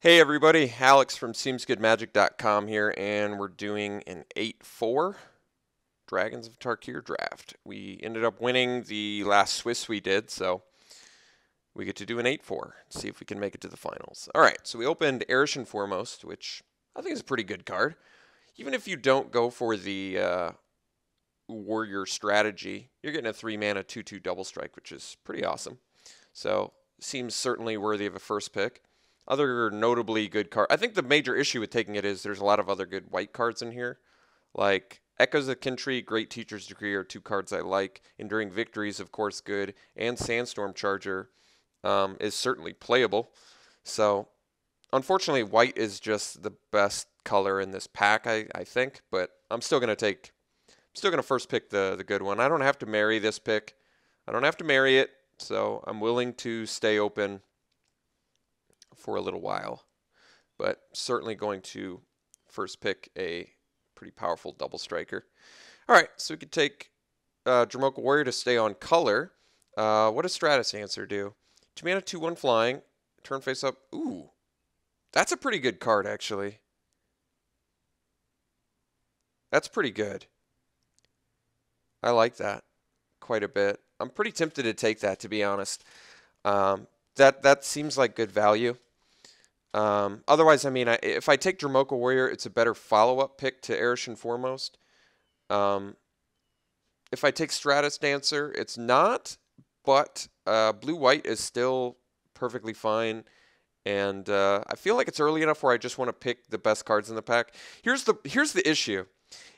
Hey everybody, Alex from SeemsGoodMagic.com here, and we're doing an 8-4 Dragons of Tarkir draft. We ended up winning the last Swiss we did, so we get to do an 8-4, see if we can make it to the finals. Alright, so we opened Erish and Foremost, which I think is a pretty good card. Even if you don't go for the warrior strategy, you're getting a 3-mana 2/2 double strike, which is pretty awesome. So, seems certainly worthy of a first pick. Other notably good card. I think the major issue with taking it is there's a lot of other good white cards in here. Like Echoes of Kintree, Great Teacher's Decree are two cards I like. Enduring Victories, of course, good. And Sandstorm Charger is certainly playable. So, unfortunately, white is just the best color in this pack, I think. But I'm still going to first pick the good one. I don't have to marry this pick. I don't have to marry it. So, I'm willing to stay open for a little while, but certainly going to first pick a pretty powerful double striker. All right, so we could take Dromoka Warrior to stay on color. What does Stratus Answer do? 2 mana, 2/1 flying, turn face up. Ooh, that's a pretty good card, actually. That's pretty good. I like that quite a bit. I'm pretty tempted to take that, to be honest. That seems like good value. Otherwise, I mean, if I take Dromoka Warrior, it's a better follow-up pick to Erish and Foremost. If I take Stratus Dancer, it's not, but blue-white is still perfectly fine. And I feel like it's early enough where I just want to pick the best cards in the pack. Here's the issue.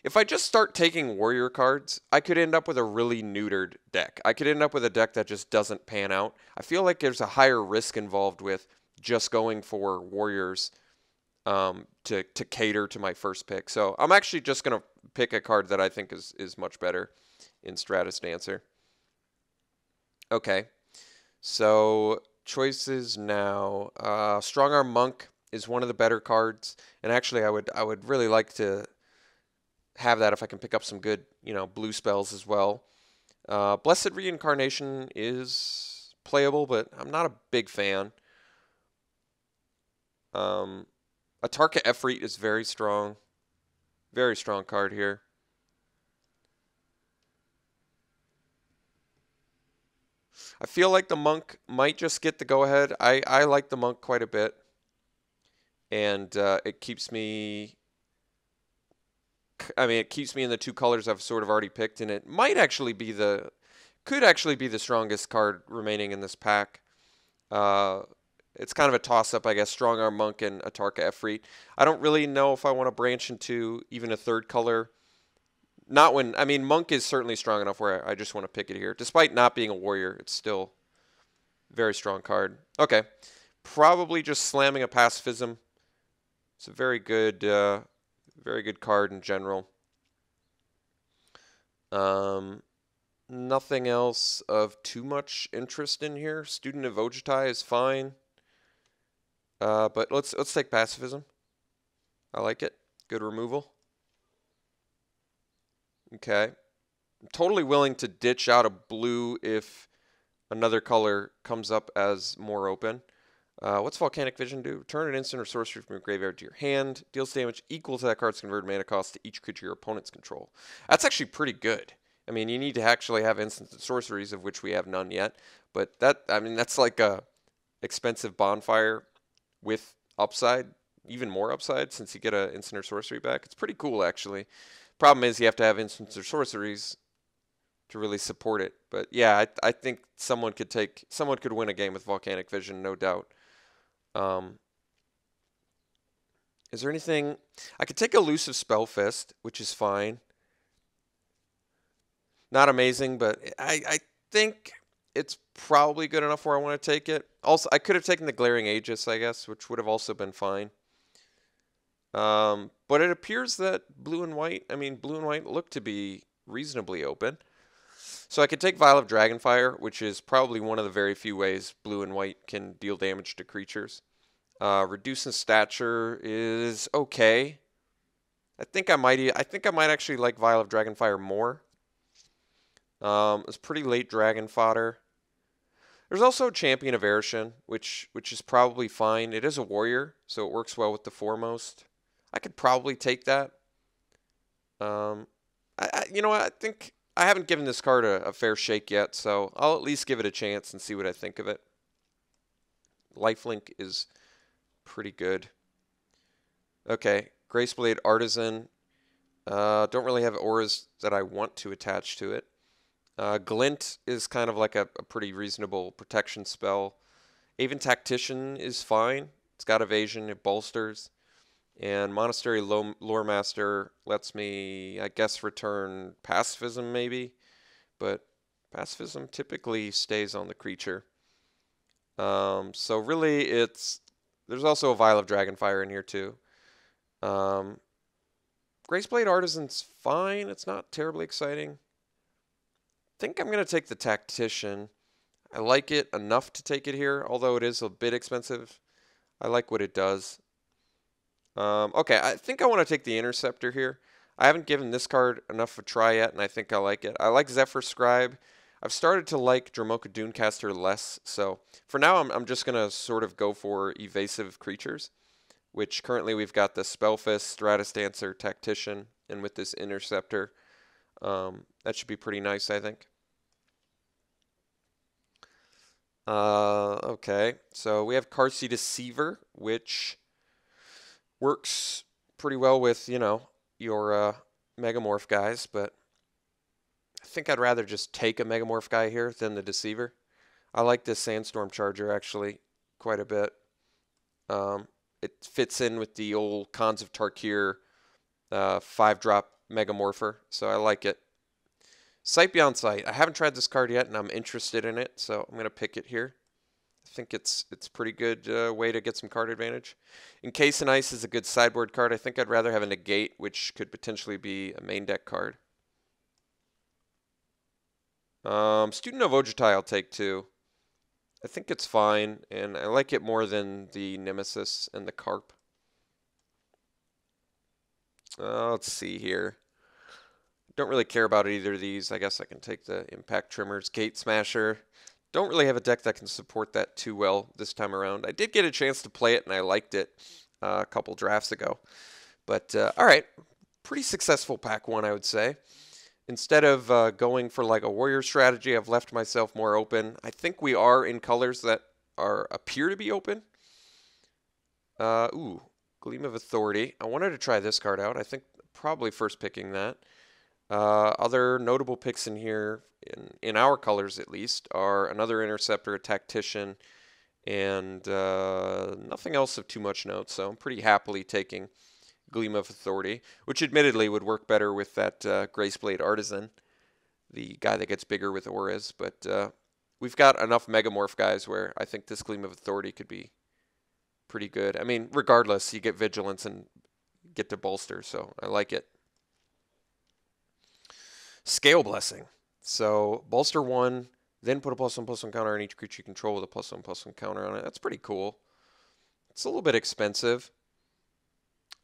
If I just start taking warrior cards, I could end up with a really neutered deck. I could end up with a deck that just doesn't pan out. I feel like there's a higher risk involved with just going for warriors to cater to my first pick. So I'm actually just going to pick a card that I think is much better in Stratus Dancer. Okay, so choices now. Strong Arm Monk is one of the better cards, and actually I would really like to have that if I can pick up some good, blue spells as well. Blessed Reincarnation is playable, but I'm not a big fan. Atarka Efreet is very strong card here. I feel like the Monk might just get the go-ahead. I like the Monk quite a bit, and it keeps me. I mean, it keeps me in the two colors I've sort of already picked, and it might actually be could actually be the strongest card remaining in this pack. It's kind of a toss-up, I guess, Strong Arm Monk and Atarka Efreet. I don't really know if I want to branch into even a third color. I mean, Monk is certainly strong enough where I just want to pick it here. Despite not being a warrior, it's still a very strong card. Okay, probably just slamming a Pacifism. It's a very good card in general. Nothing else of too much interest in here. Student of Ojutai is fine. But let's take Pacifism. I like it. Good removal. Okay. I'm totally willing to ditch out a blue if another color comes up as more open. What's Volcanic Vision do? Return an instant or sorcery from your graveyard to your hand. Deals damage equal to that card's converted mana cost to each creature your opponents control. That's actually pretty good. I mean, you need to actually have instants and sorceries, of which we have none yet. But that's like a expensive bonfire with upside, even more upside, since you get an instant or sorcery back. It's pretty cool, actually. Problem is you have to have instants or sorceries to really support it. But yeah, I think someone could win a game with Volcanic Vision, no doubt. Is there anything? I could take Elusive Spellfist, which is fine. Not amazing, but I think it's probably good enough where I want to take it. Also, I could have taken the Glaring Aegis, I guess, which would have also been fine. But it appears that blue and white look to be reasonably open. So I could take Vial of Dragonfire, which is probably one of the very few ways blue and white can deal damage to creatures. Reduce in Stature is okay. I think I might actually like Vial of Dragonfire more. It's pretty late dragon fodder. There's also Champion of Erishan, which is probably fine. It is a warrior, so it works well with the foremost. I could probably take that. You know what? I think I haven't given this card a fair shake yet, so I'll at least give it a chance and see what I think of it. Lifelink is pretty good. Okay, Graceblade Artisan. Don't really have auras that I want to attach to it. Glint is kind of like a pretty reasonable protection spell. Even Tactician is fine. It's got evasion, it bolsters. And Monastery Lore Master lets me, I guess, return Pacifism maybe. But Pacifism typically stays on the creature. So really there's also a Vial of Dragonfire in here too. Graceblade Artisan's fine. It's not terribly exciting. I think I'm going to take the Tactician. I like it enough to take it here, although it is a bit expensive. I like what it does. Okay, I think I want to take the Interceptor here. I haven't given this card enough of a try yet, and I think I like it. I like Zephyr Scribe. I've started to like Dromoka Dunecaster less, so for now I'm just going to sort of go for evasive creatures, which currently we've got the Spellfist, Stratus Dancer, Tactician, and with this Interceptor, that should be pretty nice, I think. Okay, so we have Carsey Deceiver, which works pretty well with, you know, your Megamorph guys, but I think I'd rather just take a Megamorph guy here than the Deceiver. I like this Sandstorm Charger actually quite a bit. It fits in with the old Cons of Tarkir 5-drop Megamorpher, so I like it. Sight Beyond Sight. I haven't tried this card yet, and I'm interested in it, so I'm going to pick it here. I think it's a pretty good way to get some card advantage. Encase in Ice is a good sideboard card. I think I'd rather have a Negate, which could potentially be a main deck card. Student of Ojutai I'll take too. I think it's fine, and I like it more than the Nemesis and the Carp. Let's see here. Don't really care about either of these. I guess I can take the Impact Trimmers. Gate Smasher. Don't really have a deck that can support that too well this time around. I did get a chance to play it, and I liked it a couple drafts ago. But, all right. Pretty successful pack one, I would say. Instead of going for like a warrior strategy, I've left myself more open. I think we are in colors that appear to be open. Ooh, Gleam of Authority. I wanted to try this card out. I think probably first picking that. Other notable picks in here, in our colors at least, are another Interceptor, a Tactician, and nothing else of too much note. So I'm pretty happily taking Gleam of Authority, which admittedly would work better with that Graceblade Artisan, the guy that gets bigger with auras. But we've got enough Megamorph guys where I think this Gleam of Authority could be pretty good. I mean, regardless, you get Vigilance and get to bolster, so I like it. Scale Blessing. So bolster 1, then put a +1/+1 counter on each creature you control with a +1/+1 counter on it. That's pretty cool. It's a little bit expensive.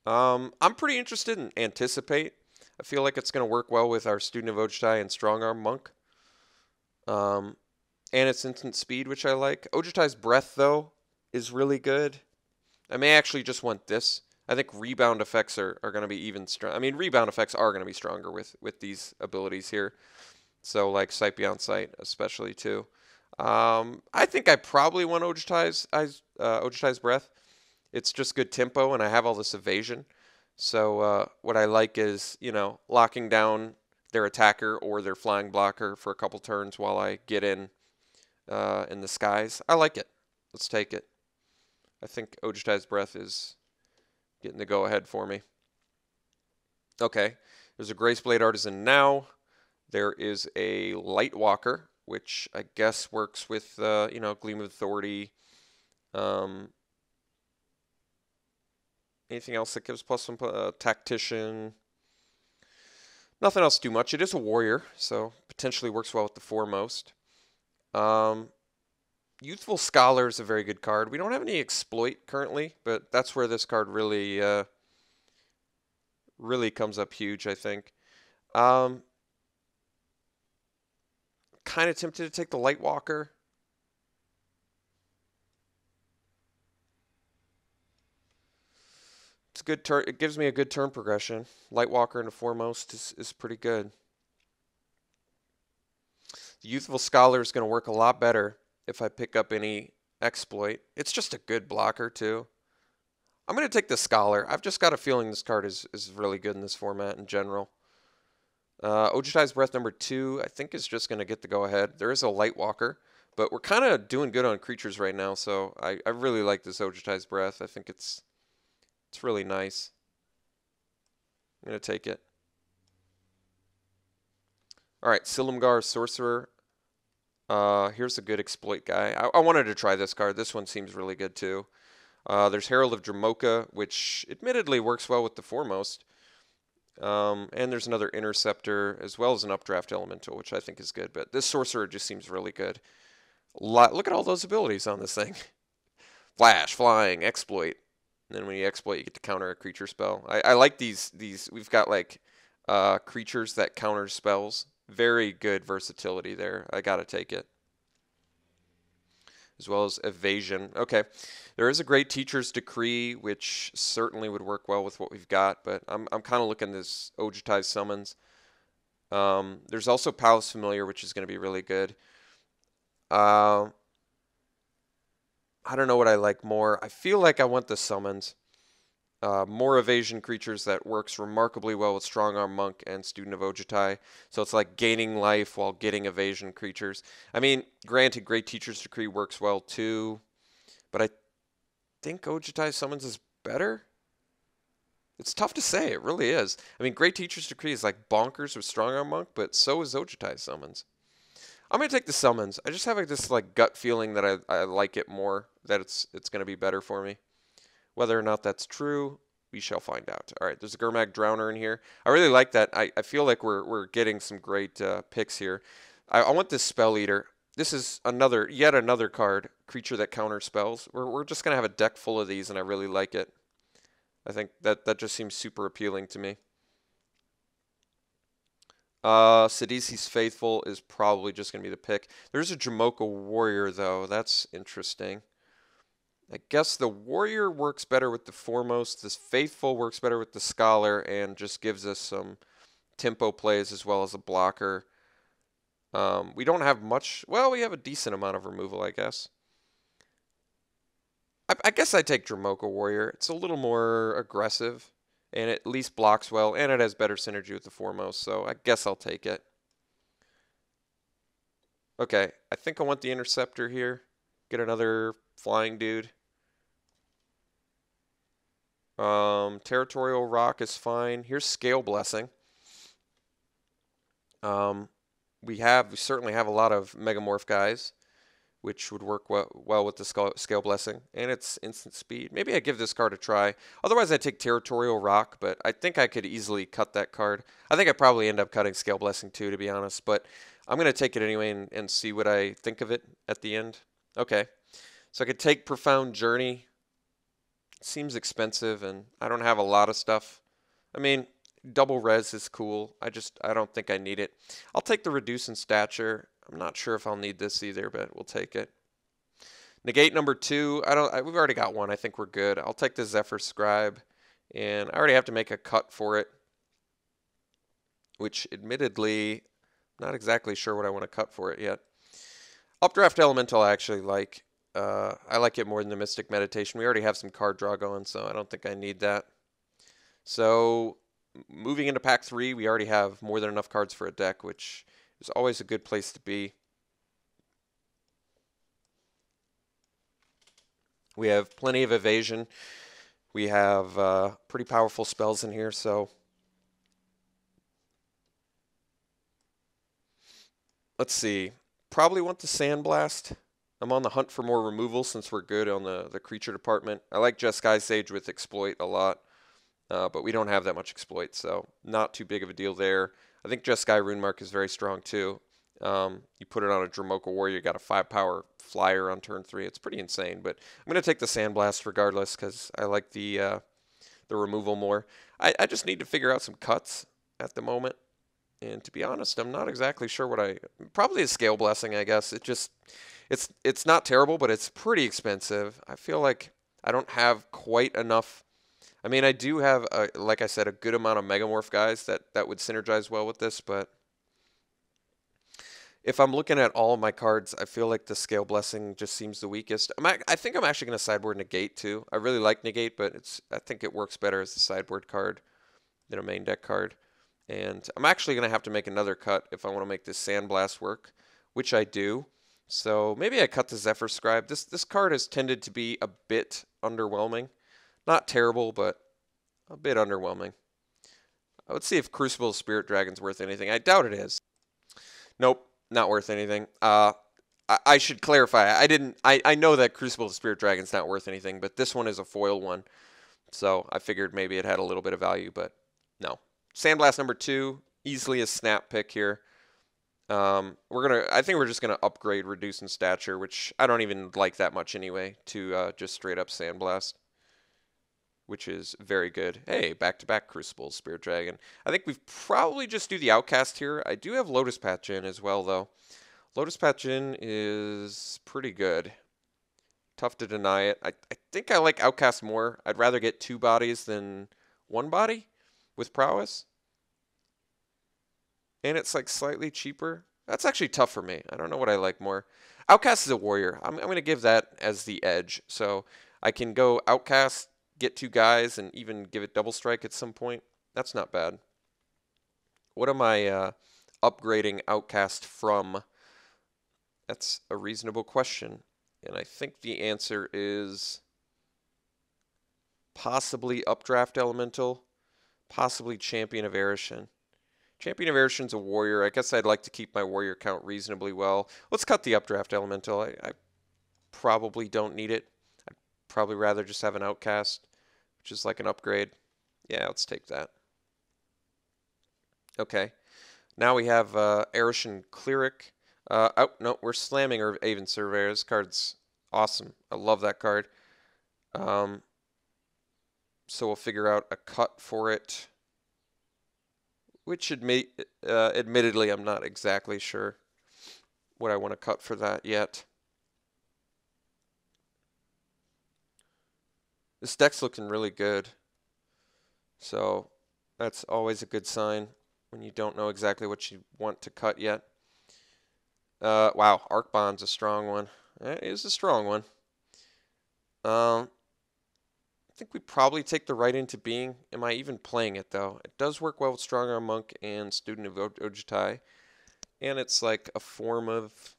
I'm pretty interested in Anticipate. I feel like it's going to work well with our Student of Ojutai and Strongarm Monk. And it's instant speed, which I like. Ojutai's Breath, though, is really good. I may actually just want this. I think rebound effects are going to be even strong. I mean, rebound effects are going to be stronger with these abilities here. So, like Sight Beyond Sight, especially, too. I think I probably want Ojutai's Breath. It's just good tempo, and I have all this evasion. So, what I like is, you know, locking down their attacker or their flying blocker for a couple turns while I get in the skies. I like it. Let's take it. I think Ojutai's Breath is getting the go-ahead for me. Okay, there's a Graceblade Artisan now. There is a Lightwalker, which I guess works with, you know, Gleam of Authority. Anything else that gives +1, Tactician. Nothing else too much. It is a warrior, so potentially works well with the foremost. Youthful Scholar is a very good card. We don't have any exploit currently, but that's where this card really really comes up huge, I think. Kind of tempted to take the Lightwalker. a good turn. It gives me a good turn progression. Lightwalker into Foremost is pretty good. The Youthful Scholar is going to work a lot better if I pick up any exploit. It's just a good blocker too. I'm going to take the Scholar. I've just got a feeling this card is really good in this format in general. Ojutai's Breath number 2, I think, is just going to get the go-ahead. There is a Lightwalker, but we're kind of doing good on creatures right now, so I really like this Ojutai's Breath. I think it's really nice. I'm going to take it. All right, Silumgar, Sorcerer. Here's a good exploit guy. I wanted to try this card. This one seems really good too. There's Herald of Dramoka, which admittedly works well with the Foremost. And there's another Interceptor, as well as an Updraft Elemental, which I think is good. But this Sorcerer just seems really good. Look at all those abilities on this thing. Flash, Flying, Exploit. And then when you exploit, you get to counter a creature spell. I like these. We've got like creatures that counter spells. Very good versatility there. I gotta take it. As well as Evasion. Okay. There is a great Teacher's Decree, which certainly would work well with what we've got, but I'm kind of looking at this Ojutai's Summons. There's also Palace Familiar, which is going to be really good. I don't know what I like more. I feel like I want the Summons. More evasion creatures that works remarkably well with Strong Arm Monk and Student of Ojutai. So it's like gaining life while getting evasion creatures. I mean, granted, Great Teacher's Decree works well too, but I think Ojutai Summons is better. It's tough to say. It really is. I mean, Great Teacher's Decree is like bonkers with Strong Arm Monk, but so is Ojutai Summons. I'm going to take the Summons. I just have like this like gut feeling that I like it more, that it's going to be better for me. Whether or not that's true, we shall find out. All right, there's a Gurmag Drowner in here. I really like that. I feel like we're getting some great picks here. I want this Spell Eater. This is yet another card, creature that counters spells. We're just gonna have a deck full of these, and I really like it. I think that just seems super appealing to me. Sidisi's Faithful is probably just gonna be the pick. There's a Jamoka Warrior though. That's interesting. I guess the Warrior works better with the Foremost. This Faithful works better with the Scholar and just gives us some tempo plays as well as a blocker. We don't have much. Well, we have a decent amount of removal, I guess. I guess I take Dramoka Warrior. It's a little more aggressive and it at least blocks well and it has better synergy with the Foremost, so I guess I'll take it. Okay, I think I want the Interceptor here. Get another flying dude. Territorial Rock is fine. Here's Scale Blessing. We certainly have a lot of Megamorph guys, which would work well with the Scale Blessing, and it's instant speed. Maybe I give this card a try. Otherwise, I take Territorial Rock, but I think I could easily cut that card. I think I probably end up cutting Scale Blessing too, to be honest, but I'm going to take it anyway and see what I think of it at the end. Okay. So I could take Profound Journey. It seems expensive, and I don't have a lot of stuff. I mean, double res is cool. I don't think I need it. I'll take the Reduce in Stature. I'm not sure if I'll need this either, but we'll take it. Negate number 2. We've already got one. I think we're good. I'll take the Zephyr Scribe, and I already have to make a cut for it, which admittedly, not exactly sure what I want to cut for it yet. Updraft Elemental I actually like. I like it more than the Mystic Meditation. We already have some card draw going, so I don't think I need that. So, moving into Pack 3, we already have more than enough cards for a deck, which is always a good place to be. We have plenty of evasion. We have pretty powerful spells in here, so let's see. Probably want the Sandblast. I'm on the hunt for more removal since we're good on the creature department. I like Jeskai Sage with Exploit a lot, but we don't have that much Exploit, so not too big of a deal there. I think Jeskai Runemark is very strong too. You put it on a Dramoka Warrior, you got a 5-power flyer on turn 3. It's pretty insane, but I'm going to take the Sandblast regardless because I like the removal more. I just need to figure out some cuts at the moment. And to be honest, I'm not exactly sure what probably a Scale Blessing, I guess. It's not terrible, but it's pretty expensive. I feel like I don't have quite enough. I mean, I do have, like I said, a good amount of Megamorph guys that would synergize well with this, but if I'm looking at all of my cards, I feel like the Scale Blessing just seems the weakest. I think I'm actually going to sideboard Negate too. I really like Negate, but I think it works better as a sideboard card than a main deck card. And I'm actually going to have to make another cut if I want to make this Sandblast work, which I do. So maybe I cut the Zephyr Scribe. This card has tended to be a bit underwhelming. Not terrible, but a bit underwhelming. Let's see if Crucible Spirit Dragon's worth anything. I doubt it is. Nope, not worth anything. I should clarify. I know that Crucible Spirit Dragon's not worth anything, but this one is a foil one. So I figured maybe it had a little bit of value, but no. Sandblast number 2, easily a snap pick here. I think we're just gonna upgrade Reduce in Stature, which I don't even like that much anyway, to just straight up Sandblast, which is very good. Hey, back-to-back Crucible Spirit Dragon. I think we probably just do the Outcast here. I do have Lotus Patch in as well, though. Lotus Patch in is pretty good. Tough to deny it. I think I like Outcast more. I'd rather get 2 bodies than 1 body with Prowess. And it's like slightly cheaper. That's actually tough for me. I don't know what I like more. Outcast is a warrior. I'm going to give that as the edge. So I can go Outcast, get 2 guys, and even give it double strike at some point. That's not bad. What am I upgrading Outcast from? That's a reasonable question. And I think the answer is possibly Updraft Elemental, possibly Champion of Erishan. Champion of Erishan's a warrior. I guess I'd like to keep my warrior count reasonably well. Let's cut the Updraft Elemental. I probably don't need it. I'd probably rather just have an Outcast, which is like an upgrade. Yeah, let's take that. Okay. Now we have Erishan Cleric. Oh, no, we're slamming our Aven Surveyor. This card's awesome. I love that card. So we'll figure out a cut for it, which admittedly I'm not exactly sure what I want to cut for that yet. This deck's looking really good, so that's always a good sign when you don't know exactly what you want to cut yet. Wow, Arc Bond's a strong one. It is a strong one. I think we probably take the right into being. Am I even playing it, though? It does work well with Strong Arm Monk and Student of Ojutai. And it's like a form of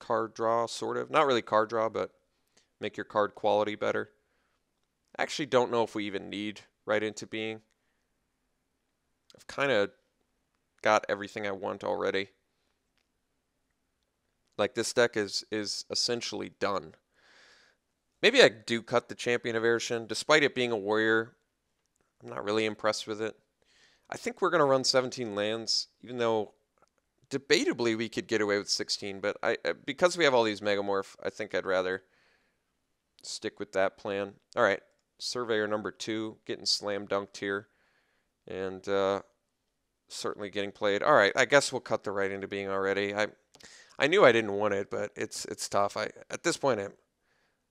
card draw, sort of. Not really card draw, but make your card quality better. I actually don't know if we even need right into being. I've kind of got everything I want already. Like, this deck is essentially done. Maybe I do cut the Champion of Erishan. Despite it being a warrior, I'm not really impressed with it. I think we're going to run 17 lands, even though debatably we could get away with 16. But because we have all these Megamorph, I think I'd rather stick with that plan. All right, Surveyor number 2, getting slam dunked here. And certainly getting played. All right, I guess we'll cut the right into being already. I knew I didn't want it, but it's tough. At this point,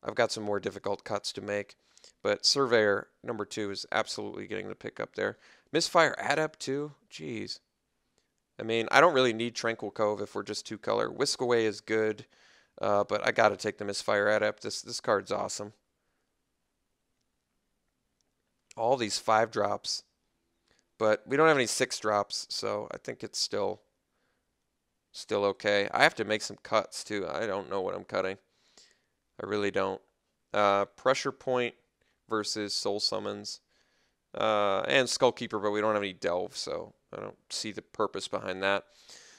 I've got some more difficult cuts to make. But Surveyor number 2 is absolutely getting the pick up there. Misfire Adept too? Jeez. I mean, I don't really need Tranquil Cove if we're just 2 color. Whisk Away is good, but I got to take the Misfire Adept. This card's awesome. All these 5 drops. But we don't have any 6 drops, so I think it's still okay. I have to make some cuts too. I don't know what I'm cutting. I really don't. Pressure Point versus Soul Summons. And Skullkeeper, but we don't have any Delve, so I don't see the purpose behind that.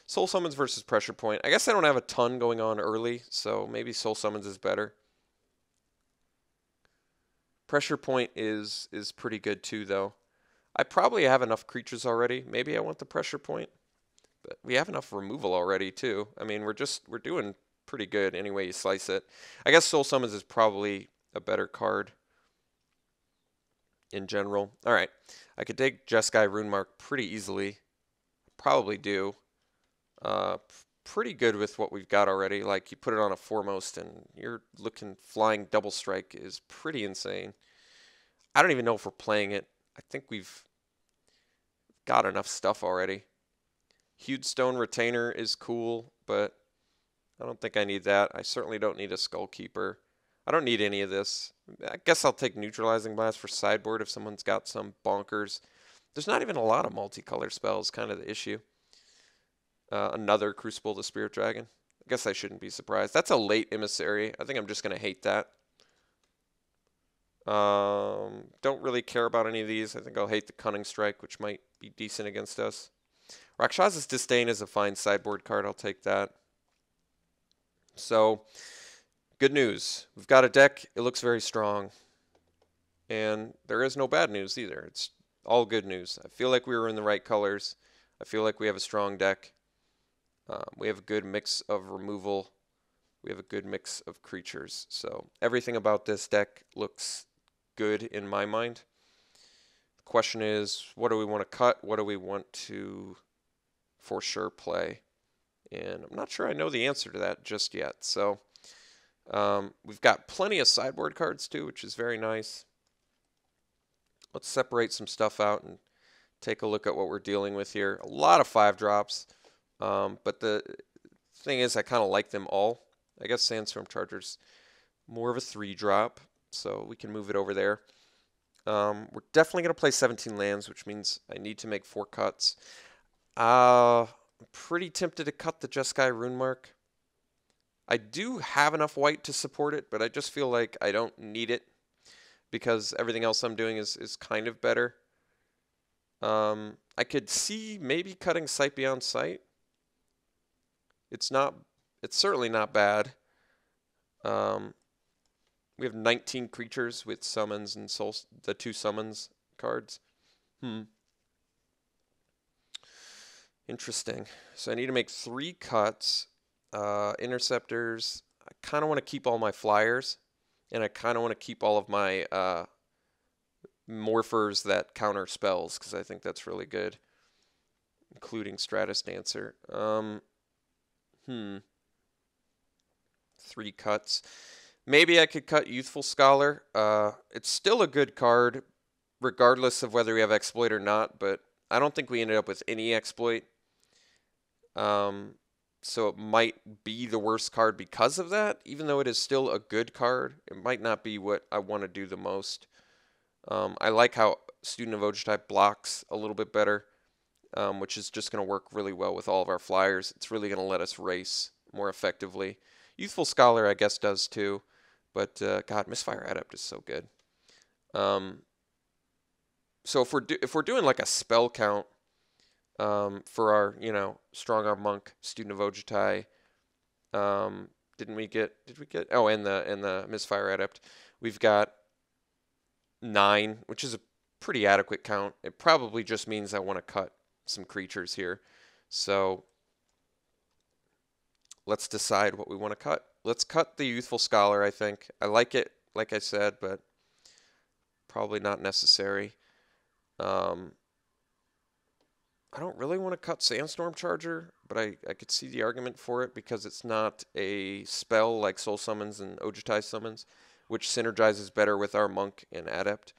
Soul Summons versus Pressure Point. I guess I don't have a ton going on early, so maybe Soul Summons is better. Pressure Point is pretty good too, though. I probably have enough creatures already. Maybe I want the Pressure Point. But we have enough removal already, too. I mean, we're doing pretty good any way you slice it. I guess Soul Summons is probably a better card in general. All right. I could take Jeskai Runemark pretty easily. Probably do. Pretty good with what we've got already. Like, you put it on a Foremost, and you're looking flying double strike is pretty insane. I don't even know if we're playing it. I think we've got enough stuff already. Huge Stone Retainer is cool, but I don't think I need that. I certainly don't need a Skull Keeper. I don't need any of this. I guess I'll take Neutralizing Blast for sideboard if someone's got some bonkers. There's not even a lot of multicolor spells, kind of the issue. Another Crucible of the Spirit Dragon. I guess I shouldn't be surprised. That's a late Emissary. I think I'm just going to hate that. Don't really care about any of these. I think I'll hate the Cunning Strike, which might be decent against us. Rakshas's Disdain is a fine sideboard card. I'll take that. So, good news. We've got a deck. It looks very strong. And there is no bad news either. It's all good news. I feel like we were in the right colors. I feel like we have a strong deck. We have a good mix of removal. We have a good mix of creatures. So everything about this deck looks good in my mind. The question is, what do we want to cut? What do we want to for sure play? And I'm not sure I know the answer to that just yet. So we've got plenty of sideboard cards too, which is very nice. Let's separate some stuff out and take a look at what we're dealing with here. A lot of 5-drops. But the thing is, I kind of like them all. I guess Sandstorm Charger's more of a 3-drop, so we can move it over there. We're definitely going to play 17 lands, which means I need to make 4 cuts. I'm pretty tempted to cut the Jeskai Runemark. I do have enough white to support it, but I just feel like I don't need it because everything else I'm doing is kind of better. I could see maybe cutting Sight Beyond Sight. It's certainly not bad. We have 19 creatures with summons and the 2 summons cards. Interesting. So I need to make 3 cuts. Interceptors. I kind of want to keep all my flyers, and I kind of want to keep all of my morphers that counter spells because I think that's really good, including Stratus Dancer. 3 cuts. Maybe I could cut Youthful Scholar. It's still a good card, regardless of whether we have Exploit or not, but I don't think we ended up with any Exploit. So it might be the worst card because of that, even though it is still a good card. It might not be what I want to do the most. I like how Student of Ojutai blocks a little bit better, which is just going to work really well with all of our flyers. It's really going to let us race more effectively. Youthful Scholar, I guess, does too, but God, Misfire Adept is so good. So if we're doing like a spell count for our Strong Arm Monk, Student of Ojutai, did we get oh, and the Misfire Adept, we've got 9, which is a pretty adequate count. It probably just means I want to cut some creatures here. So let's decide what we want to cut. Let's cut the Youthful Scholar, I think. I like it, like I said, but probably not necessary. I don't really want to cut Sandstorm Charger, but I could see the argument for it because it's not a spell like Soul Summons and Ojutai Summons, which synergizes better with our Monk and Adept.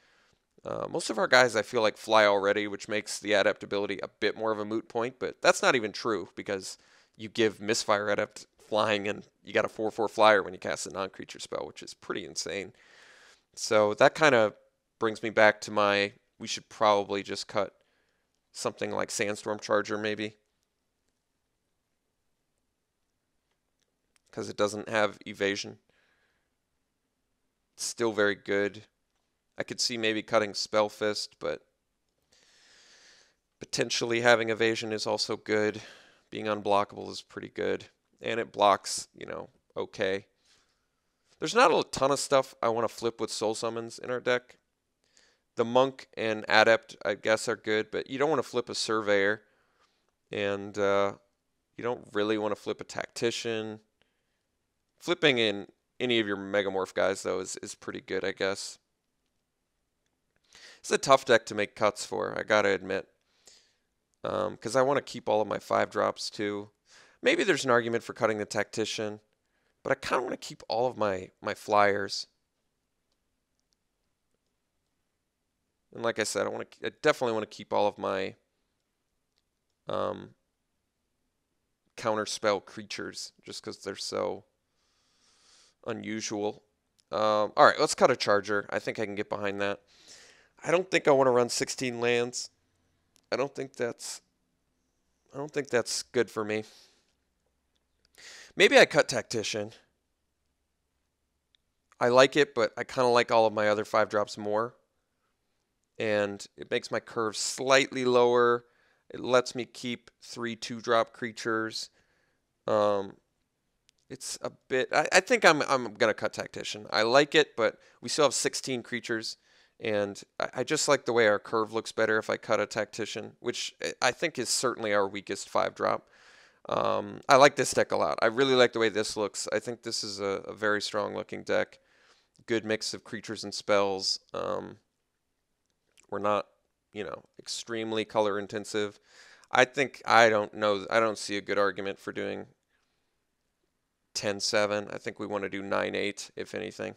Most of our guys, I feel like, fly already, which makes the Adept ability a bit more of a moot point, but that's not even true because you give Misfire Adept flying and you got a 4/4 flyer when you cast a non-creature spell, which is pretty insane. So that kind of brings me back to we should probably just cut something like Sandstorm Charger maybe, because it doesn't have evasion. It's still very good. I could see maybe cutting Spell Fist, but potentially having evasion is also good. Being unblockable is pretty good, and it blocks, okay. There's not a ton of stuff I want to flip with Soul Summons in our deck. The Monk and Adept, I guess, are good, but you don't want to flip a Surveyor, and you don't really want to flip a Tactician. Flipping in any of your Megamorph guys, though, is pretty good, I guess. It's a tough deck to make cuts for, I gotta admit, because I want to keep all of my 5-drops, too. Maybe there's an argument for cutting the Tactician, but I kind of want to keep all of my flyers. And like I said, I definitely want to keep all of my counterspell creatures just because they're so unusual. All right, let's cut a charger. I think I can get behind that. I don't think I want to run 16 lands. I don't think that's good for me. Maybe I cut Tactician. I like it, but I kind of like all of my other 5-drops more. And it makes my curve slightly lower. It lets me keep 3 2-drop creatures. It's a bit. I think I'm gonna cut Tactician. I like it, but we still have 16 creatures, and I just like the way our curve looks better if I cut a Tactician, which I think is certainly our weakest 5-drop. I like this deck a lot. I really like the way this looks. I think this is a very strong looking deck. Good mix of creatures and spells. We're not, extremely color intensive. I don't see a good argument for doing 10-7. I think we want to do 9-8, if anything.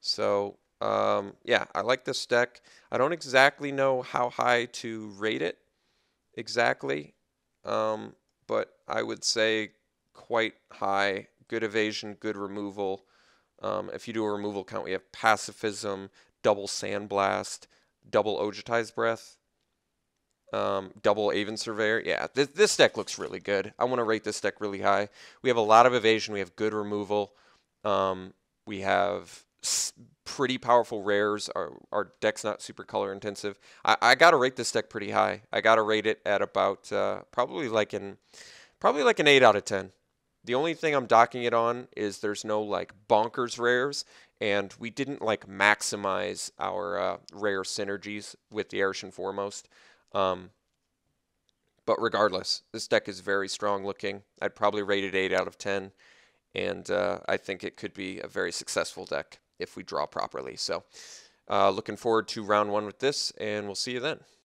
So, yeah, I like this deck. I don't exactly know how high to rate it exactly, but I would say quite high. Good evasion, good removal. If you do a removal count, we have Pacifism, double Sandblast, double Ojutai's Breath, double Aven Surveyor. Yeah, this deck looks really good. I want to rate this deck really high. We have a lot of evasion. We have good removal. We have pretty powerful rares. Our deck's not super color intensive. I got to rate this deck pretty high. I got to rate it at about probably like an 8 out of 10. The only thing I'm docking it on is there's no like bonkers rares, and we didn't like maximize our rare synergies with the Arishan Foremost. But regardless, this deck is very strong looking. I'd probably rate it 8 out of 10, and I think it could be a very successful deck if we draw properly. So looking forward to round 1 with this, and we'll see you then.